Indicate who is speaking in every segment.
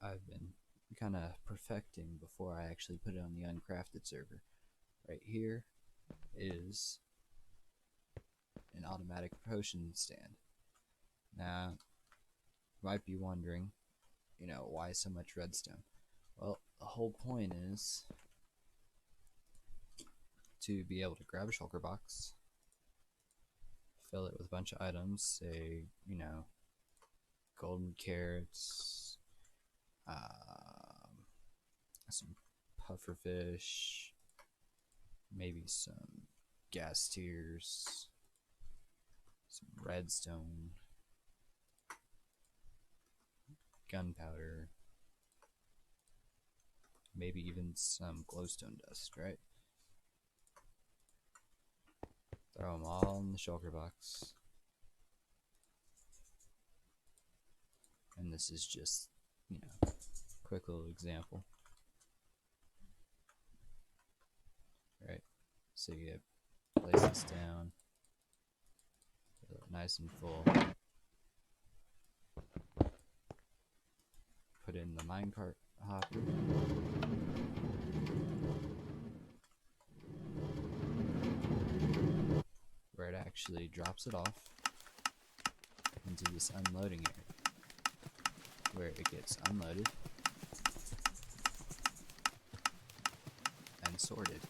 Speaker 1: I've been kind of perfecting before I actually put it on the uncrafted server. Right here is an automatic potion stand. Now, you might be wondering, why so much redstone? Well, the whole point is to be able to grab a shulker box, fill it with a bunch of items, say, golden carrots, some pufferfish, maybe some gas tears, some redstone, gunpowder, maybe even some glowstone dust, right? Throw them all in the shulker box. And this is just, quick little example. Right? So you place this down, nice and full. Put in the minecart hopper. Where it actually drops it off into this unloading area, where it gets unloaded and sorted.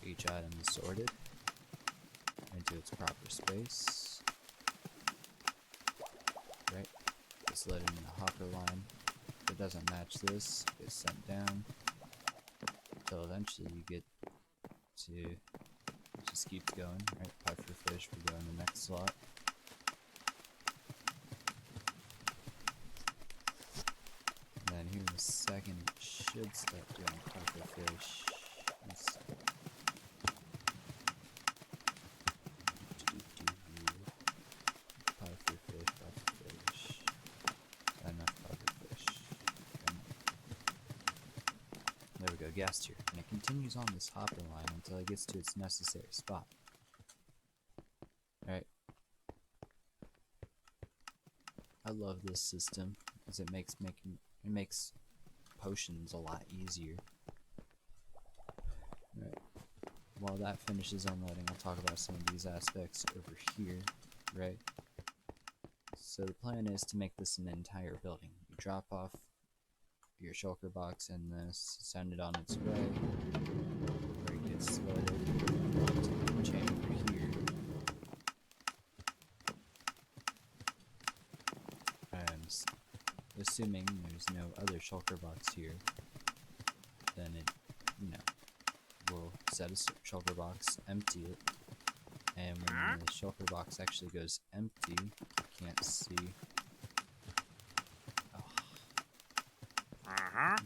Speaker 1: Each item is sorted into its proper space. Right? It's loaded in the hopper line. If it doesn't match this, it gets sent down until eventually you get to just keep going. Right? Pufferfish will go in the next slot. And then here in a second, it should start doing pufferfish. There we go, gas tier. And it continues on this hopper line until it gets to its necessary spot. Alright. I love this system as it makes potions a lot easier. Right. While that finishes unloading, I'll talk about some of these aspects over here, right? So the plan is to make this an entire building. You drop off your shulker box in this, send it on its way, where it gets loaded into the chamber here. And assuming there's no other shulker box here, then it, will set a shulker box, empty it, and when the shulker box actually goes empty, you can't see,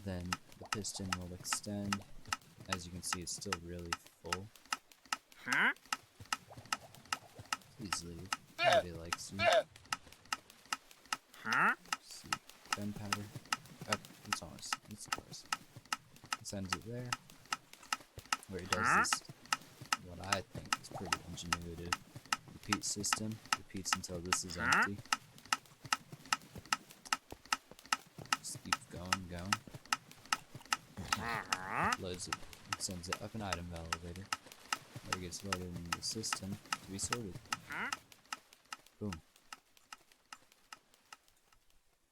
Speaker 1: then the piston will extend. As you can see, it's still really full. Please leave. Nobody likes you. See, gunpowder. Oh, it's close. It sends it there, where it does this, what I think is pretty ingenuitive repeat system. Repeats until this is empty. Just keeps going. Loads it, sends it up an item elevator, where it gets loaded into the system to be sorted. Boom.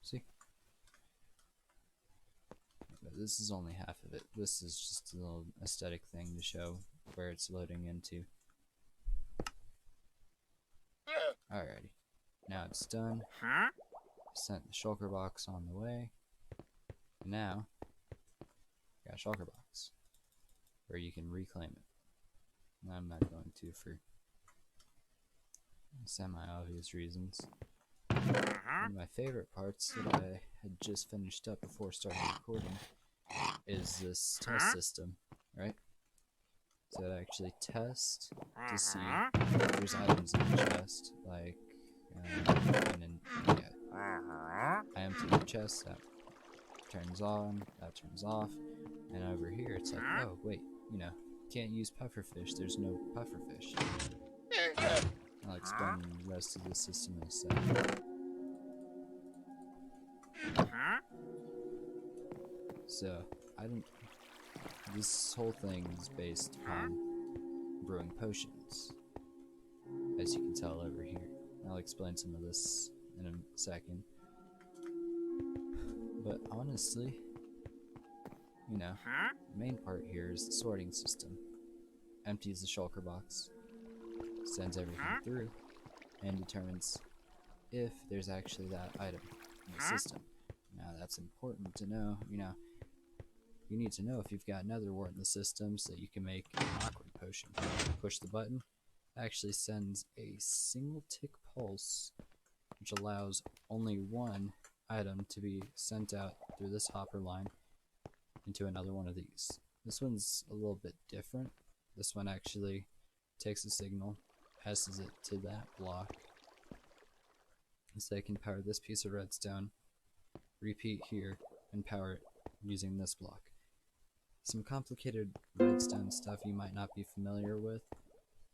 Speaker 1: See? But this is only half of it. This is just a little aesthetic thing to show where it's loading into. Alrighty. Now it's done. Sent the shulker box on the way. Now, got a shulker box where you can reclaim it. I'm not going to for semi-obvious reasons. One of my favorite parts that I had just finished up before starting recording is this test system, right? So I actually test to see if there's items in the chest, like, I empty the chest, that turns on, that turns off, and over here it's like, oh wait, can't use pufferfish, there's no pufferfish. I'll explain the rest of the system in a second. So, I don't. This whole thing is based upon brewing potions, as you can tell over here. I'll explain some of this in a second. But honestly, you know, the main part here is the sorting system. Empties the shulker box, sends everything through, and determines if there's actually that item in the system. Now that's important to know. You need to know if you've got another wart in the system so that you can make an awkward potion. Push the button, it actually sends a single tick pulse, which allows only one item to be sent out through this hopper line into another one of these. This one's a little bit different. This one actually takes a signal, passes it to that block, so they can power this piece of redstone, repeat here, and power it using this block. Some complicated redstone stuff you might not be familiar with.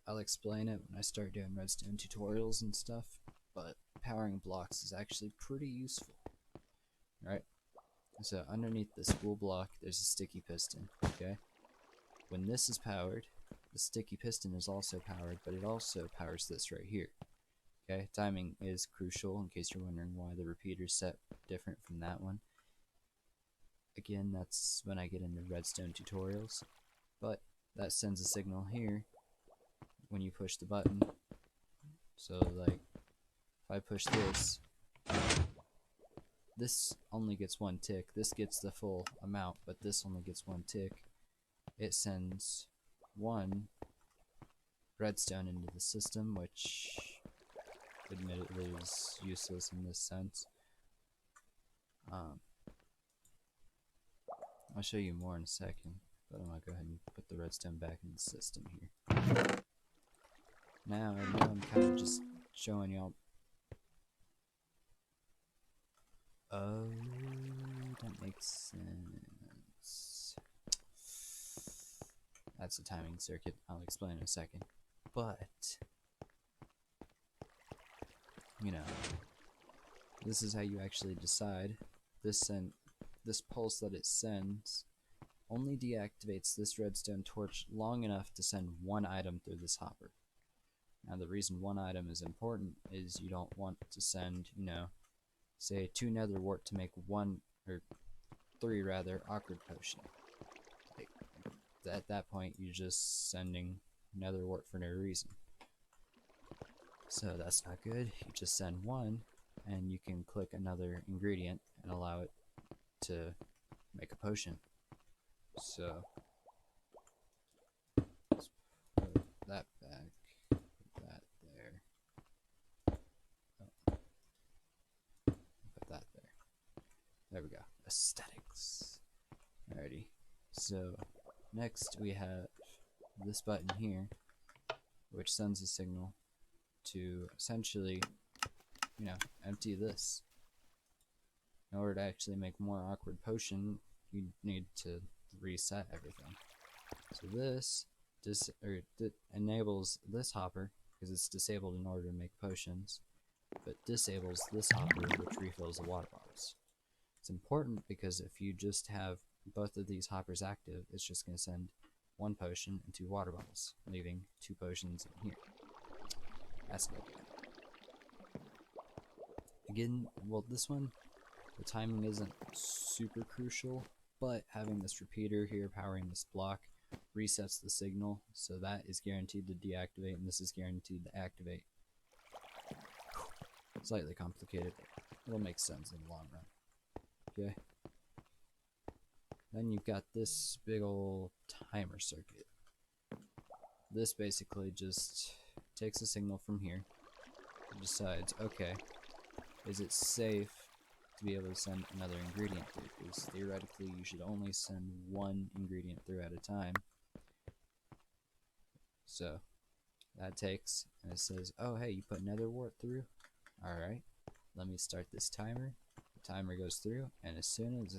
Speaker 1: I'll explain it when I start doing redstone tutorials and stuff, but powering blocks is actually pretty useful. Right? So underneath this spool block, there's a sticky piston, okay? When this is powered, the sticky piston is also powered, but it also powers this right here. Okay, timing is crucial in case you're wondering why the repeater's set different from that one. Again, that's when I get into redstone tutorials, but that sends a signal here when you push the button. So like, if I push this, this only gets one tick, this gets the full amount, but this only gets one tick. It sends one redstone into the system, which admittedly is useless in this sense. I'll show you more in a second, but I'm gonna go ahead and put the redstone back in the system here. Now, I know I'm kind of just showing y'all. Oh, that makes sense. That's a timing circuit. I'll explain in a second. But, this is how you actually decide. This pulse that it sends only deactivates this redstone torch long enough to send one item through this hopper. Now the reason one item is important is you don't want to send, say 2 nether wart to make 1, or 3 rather, awkward potion. Like, at that point you're just sending nether wart for no reason. So that's not good. You just send one and you can click another ingredient and allow it to make a potion. So let's put that back, put that there, put that there. There we go. Aesthetics. Alrighty. So next we have this button here, which sends a signal to essentially, empty this. In order to actually make more awkward potion, you need to reset everything. So this enables this hopper, because it's disabled in order to make potions, but disables this hopper, which refills the water bottles. It's important because if you just have both of these hoppers active, it's just going to send 1 potion and 2 water bottles, leaving 2 potions in here. That's no good. Again, well, this one, the timing isn't super crucial, but having this repeater here powering this block resets the signal, so that is guaranteed to deactivate, and this is guaranteed to activate. Slightly complicated, but it'll make sense in the long run. Okay. Then you've got this big ol' timer circuit. This basically just takes a signal from here and decides, okay, is it safe to be able to send another ingredient through? Because theoretically you should only send 1 ingredient through at a time. So that takes, and it says, oh hey, you put nether wart through? Alright, let me start this timer. The timer goes through, and as soon as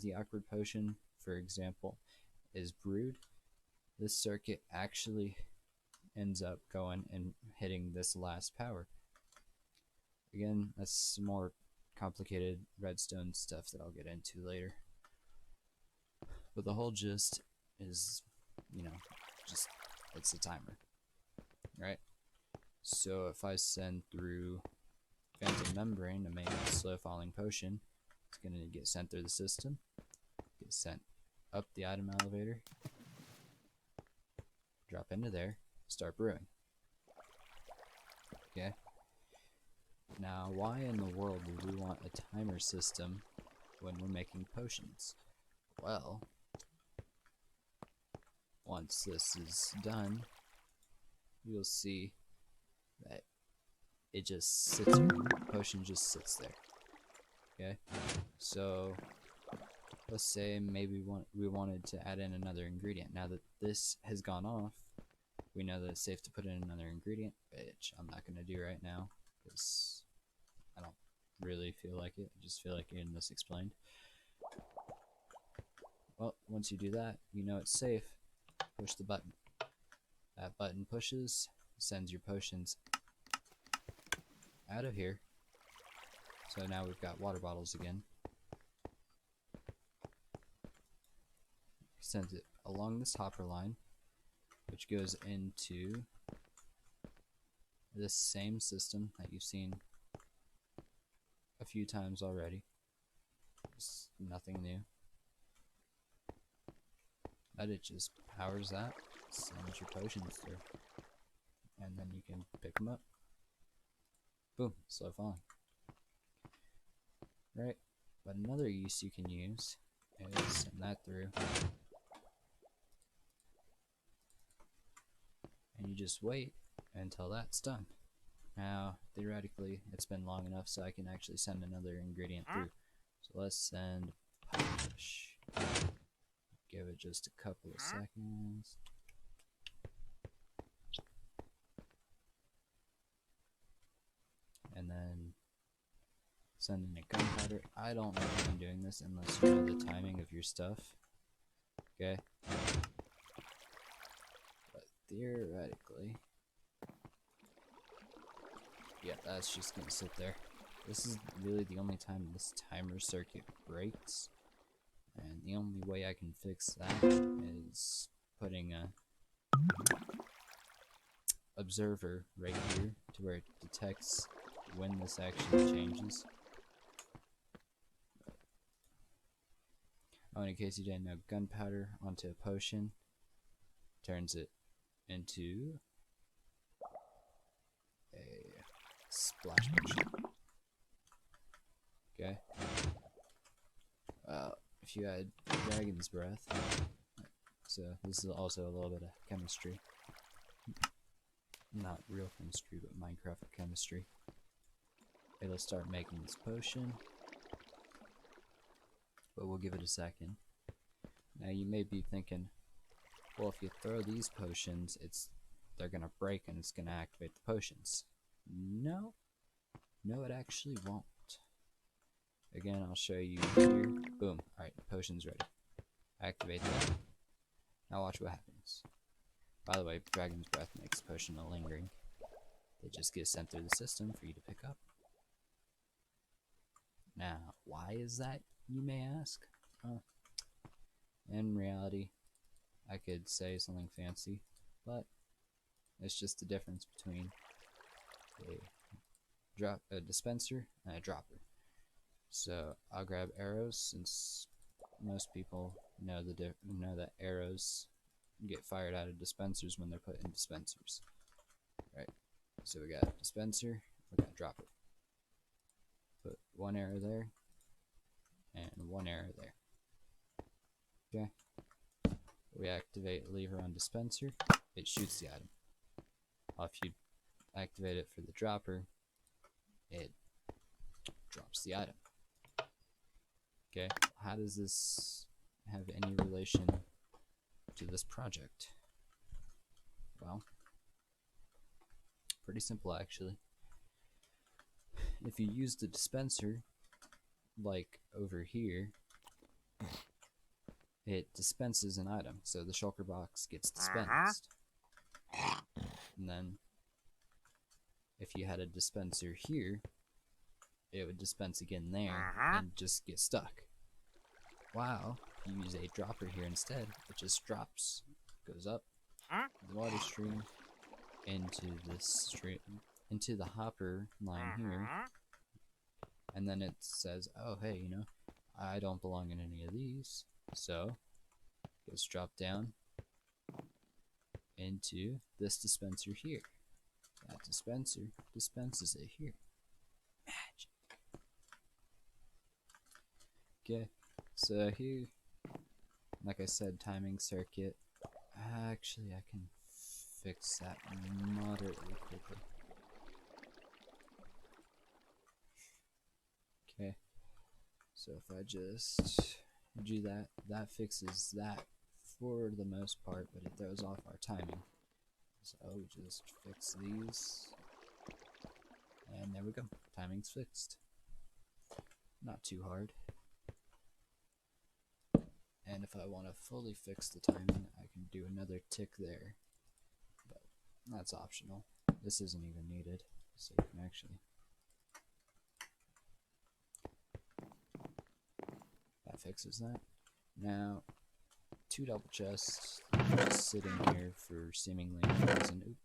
Speaker 1: the awkward potion, for example, is brewed, this circuit actually ends up going and hitting this last power. Again, that's more complicated redstone stuff that I'll get into later. But the whole gist is, you know, just it's a timer, right? So if I send through Phantom Membrane, a main slow falling potion, it's going to get sent through the system, get sent up the item elevator, drop into there, start brewing. Okay? Now, why in the world would we want a timer system when we're making potions? Well, once this is done, you'll see that it just sits there. The potion just sits there. Okay? So, let's say maybe we wanted to add in another ingredient. Now that this has gone off, we know that it's safe to put in another ingredient, which I'm not going to do right now because I don't really feel like it. I just feel like getting this explained. Well, once you do that, you know it's safe. Push the button. That button pushes, sends your potions out of here. So now we've got water bottles again. Sends it along this hopper line, which goes into this same system that you've seen a few times already. It's nothing new. But it just powers that, sends your potions through, and then you can pick them up. Boom, slow falling. Right, but another use you can use is send that through, and you just wait until that's done. Now, theoretically, it's been long enough so I can actually send another ingredient through. So let's send potash. Give it just a couple of seconds. And then send in a gunpowder. I don't recommend doing this unless you know the timing of your stuff. Okay? But theoretically, yeah, that's just gonna sit there. This is really the only time this timer circuit breaks. And the only way I can fix that is putting a observer right here to where it detects when this actually changes. Oh, and in case you didn't know, gunpowder onto a potion turns it into a splash potion. Okay. If you add dragon's breath, so this is also a little bit of chemistry. Not real chemistry, but Minecraft chemistry. It'll start making this potion, but we'll give it a second. Now you may be thinking, well, if you throw these potions, they're gonna break and it's gonna activate the potions. No, it actually won't. Again, I'll show you here. Boom. Alright, potion's ready. Activate that. Now watch what happens. By the way, Dragon's Breath makes potion a lingering. They just get sent through the system for you to pick up. Now, why is that, you may ask? In reality, I could say something fancy, but it's just the difference between a dispenser and a dropper. So I'll grab arrows, since most people know that arrows get fired out of dispensers when they're put in dispensers. Right. So we got dispenser, we got dropper. Put one arrow there and one arrow there. Okay. We activate lever on dispenser, it shoots the item. If you activate it for the dropper, it drops the item. Okay, how does this have any relation to this project? Well, pretty simple actually. If you use the dispenser, like over here, it dispenses an item, so the shulker box gets dispensed. And then, if you had a dispenser here, it would dispense again there and just get stuck. Wow, if you use a dropper here instead, it just drops, goes up the water stream into this stream, into the hopper line here, and then it says, oh hey, you know, I don't belong in any of these, so it gets dropped down into this dispenser here. That dispenser dispenses it here. Magic. Okay, so here, like I said, timing circuit. Actually, I can fix that moderately quickly. Okay, so if I just do that, that fixes that for the most part, but it throws off our timing. So just fix these, and there we go. Timing's fixed. Not too hard. And if I want to fully fix the timing, I can do another tick there, but that's optional. This isn't even needed, so you can actually. That fixes that. Now, 2 double chests just sitting here for seemingly no reason. Oop.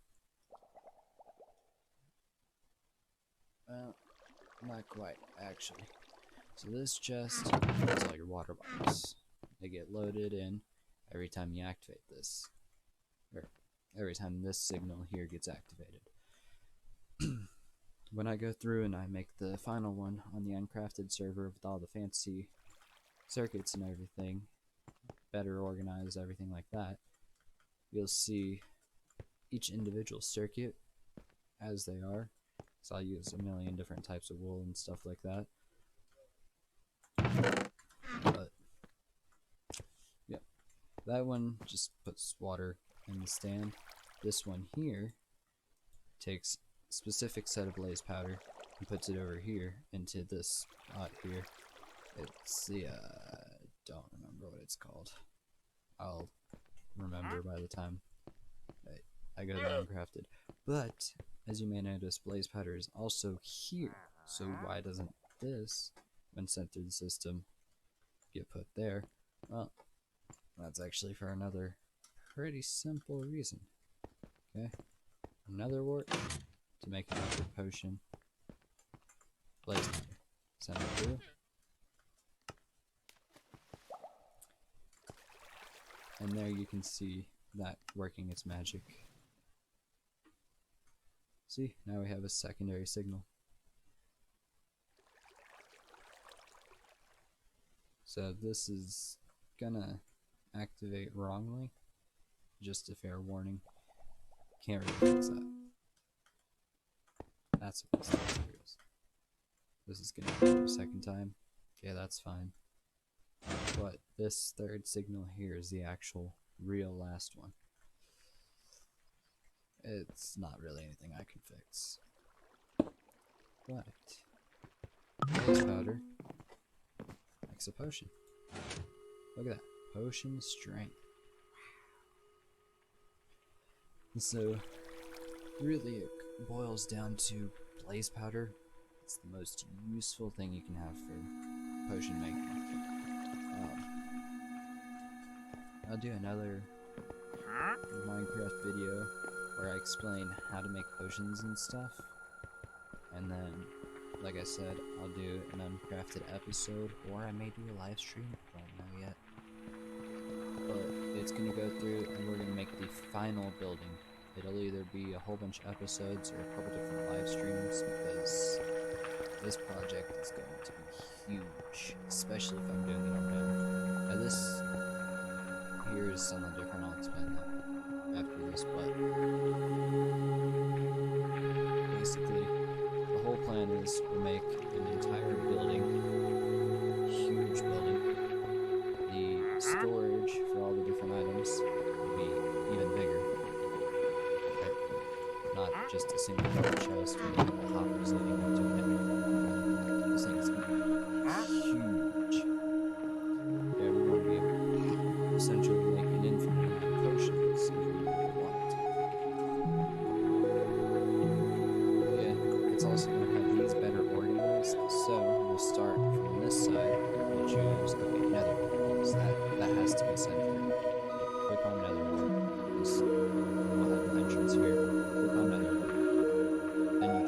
Speaker 1: Well, not quite, actually. So this chest is all your water bottles. They get loaded in every time you activate this, or every time this signal here gets activated. When I go through and I make the final one on the uncrafted server with all the fancy circuits and everything, better organized, everything like that, you'll see each individual circuit as they are. So I'll use a million different types of wool and stuff like that. But yeah, that one just puts water in the stand. This one here takes a specific set of blaze powder and puts it over here into this spot here. It's the don't remember what it's called. I'll remember by the time I go to uncrafted. But as you may notice, blaze powder is also here. So why doesn't this, when sent through the system, get put there? Well, that's actually for another pretty simple reason. Okay, another wart to make another potion. Blaze powder. Send it through. And there you can see that working its magic. See, now we have a secondary signal. So this is gonna activate wrongly. Just a fair warning. Can't really fix that. That's a waste of materials. This is gonna happen a second time. Okay, that's fine. But this third signal here is the actual real last one. It's not really anything I can fix. But blaze powder makes a potion. Look at that. Potion strength. And so really it boils down to blaze powder. It's the most useful thing you can have for potion making. I'll do another Minecraft video where I explain how to make potions and stuff, and then, like I said, I'll do an uncrafted episode, or I may do a live stream, I don't know yet, but it's going to go through and we're going to make the final building. It'll either be a whole bunch of episodes or a couple different live streams, because this project is going to be huge, especially if I'm doing it on my own. Now this here is something different, I'll explain that after this, but basically the whole plan is to make an entire building, huge building. The storage for all the different items will be even bigger. Okay? Not just a single chest with a couple hoppers leading into it. This thing is going to be huge. Yeah, we're going to be able to essentially make an infinite amount of potions if we really want. Yeah, it's also going to have these better organized,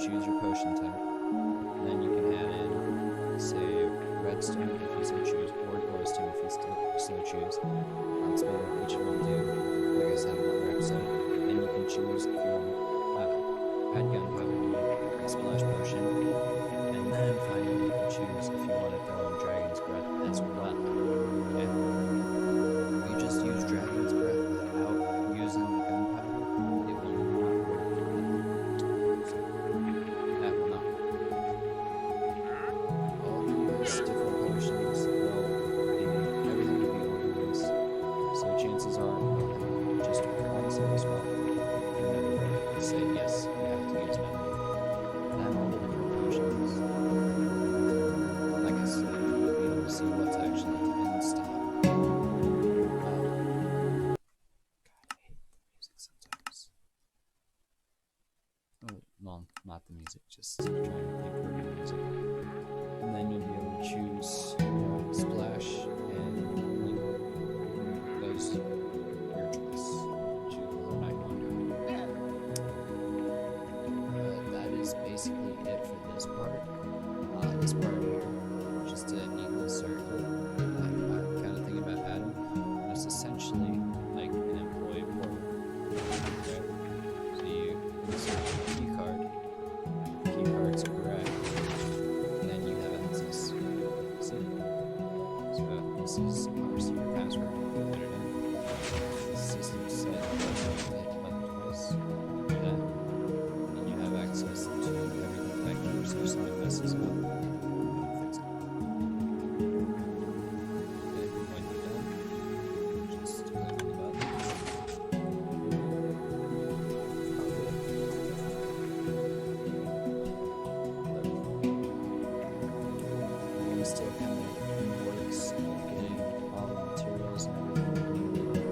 Speaker 1: choose your potion type. And then you can add in, say, redstone if you so choose, or glowstone if you so choose. That's what each of them do, like I said in another episode. Then you can choose if you want add gunpowder, a splash potion, and then finally you can choose if you want to throw in Dragon's Breath as well. Okay? If you just use Dragon's Breath without using the gunpowder, it will not work. So, that will not work. All these different potions, everything will be organized. So chances are you'll have just a console spot. And say yes, you have to use memory. And all the different potions. Like I said, you'll be able to see what's actually in stock. God, I hate the music sometimes. Oh, well, not the music, just trying to think of the music. And then you'll be able to choose Splash and Link. Those your choice. Choose whether or not you want to do it. That is basically it for this part. This part here, just a needless circle. I'm kind of thinking about adding. And it's essentially like an employee portal. Okay? So you insert a key card. The key card's correct. And then you have access. See? So this is our secret password. Put it in. System set. Twice. That. And you have access to everything back here. So if something messes up, fix it. And when you're done, just click on the button. I'm still kind of in the works of getting all the materials and everything needed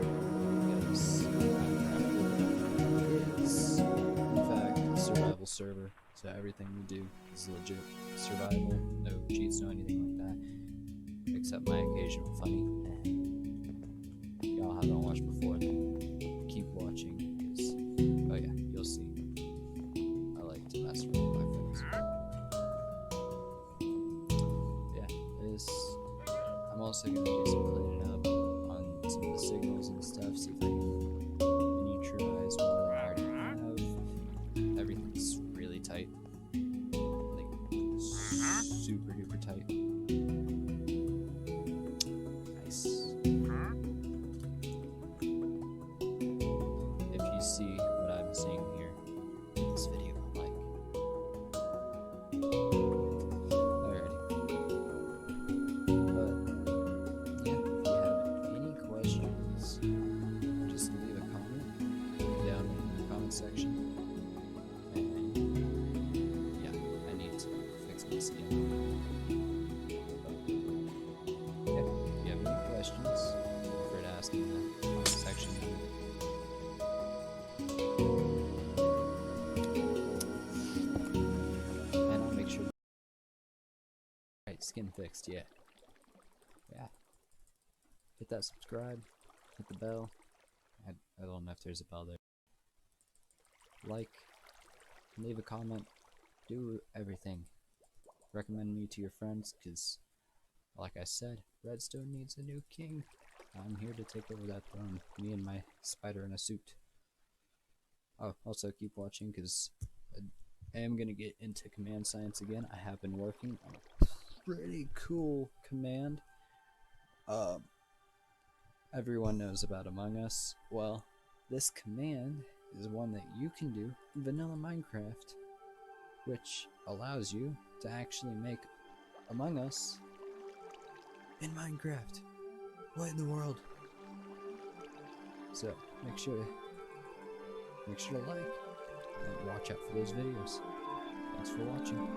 Speaker 1: because Minecraft is, in fact, a survival server. So everything we do is legit survival, no cheats, no anything like that, except my occasional funny. Y'all haven't watched before, then keep watching, because, oh yeah, you'll see. I like to mess with my friends. Yeah, I'm also going to do some cleaning up on some of the signals and stuff, see if I can miniaturize more than I already have. Everything's really tight. Like, super duper tight. Nice. If you see what I'm seeing here, this video will like. Alrighty. But, yeah, if you have any questions, just leave a comment down in the comment section. And, yeah, I need to fix this again. But, yeah, if you have any questions, feel free to ask in the comment section. And I'll make sure. Right, skin fixed, yeah. Yeah. Hit that subscribe, hit the bell. I don't know if there's a bell there. Like, leave a comment, do everything. Recommend me to your friends, because, like I said, Redstone needs a new king. I'm here to take over that throne, me and my spider in a suit. Oh, also keep watching, because I am going to get into command science again. I have been working on a pretty cool command. Everyone knows about Among Us. Well, this command is one that you can do in vanilla Minecraft, which allows you to actually make Among Us in Minecraft. What in the world? So make sure to like and watch out for those videos. Thanks for watching.